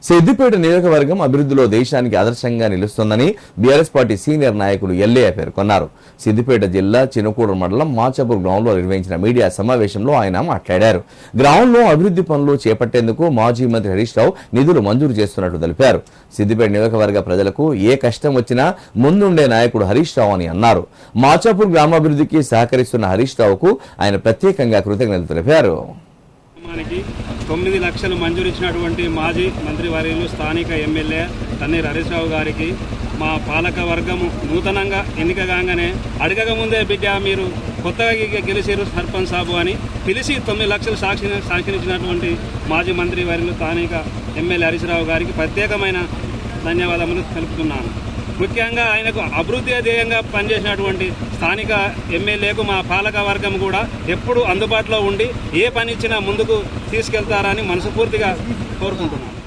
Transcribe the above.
సిద్దిపేట నియోజకవర్గం అభివృద్ధిలో దేశానికి ఆదర్శంగా నిలుస్తోందని బీఆర్ఎస్ పార్టీ సీనియర్ నాయకుడు ఎల్లయ్య పేర్కొన్నారు. సిద్దిపేట జిల్లా చినకూరు మండలం మాచాపూర్ గ్రామంలో నిర్వహించిన మీడియా సమావేశంలో ఆయన మాట్లాడారు. గ్రామంలో అభివృద్ధి పనులు చేపట్టేందుకు మాజీ మంత్రి హరీష్ రావు నిధులు మంజూరు చేస్తున్నట్టు తెలిపారు. సిద్దిపేట నియోజకవర్గ ప్రజలకు ఏ కష్టం వచ్చినా ముందుండే నాయకుడు హరీష్ రావు అని అన్నారు. మాచాపూర్ గ్రామాభివృద్ధికి సహకరిస్తున్న హరీష్ రావుకు ఆయన ప్రత్యేకంగా కృతజ్ఞతలు తెలిపారు. 9 లక్షలు మంజూరు ఇచ్చినటువంటి మాజీ మంత్రివర్యులు స్థానిక ఎమ్మెల్యే తన్నీర్ హరీష్ రావు గారికి మా పాలక వర్గము నూతనంగా ఎన్నిక కాగానే అడగక ముందే బిడ్డ మీరు కొత్తగా గెలిచారు సర్పంచ్ సాబు అని పిలిచి 9 లక్షలు సాక్షినిచ్చినటువంటి మాజీ మంత్రివర్యులు స్థానిక ఎమ్మెల్యే హరీష్ రావు గారికి ప్రత్యేకమైన ధన్యవాదములు తెలుపుతున్నాను. ముఖ్యంగా ఆయనకు అభివృద్ధి ధ్యేయంగా పనిచేసినటువంటి స్థానిక ఎమ్మెల్యేకు మా పాలక వర్గం కూడా ఎప్పుడు అందుబాటులో ఉండి ఏ పని ఇచ్చినా ముందుకు తీసుకెళ్తారని మనస్ఫూర్తిగా కోరుకుంటున్నాను.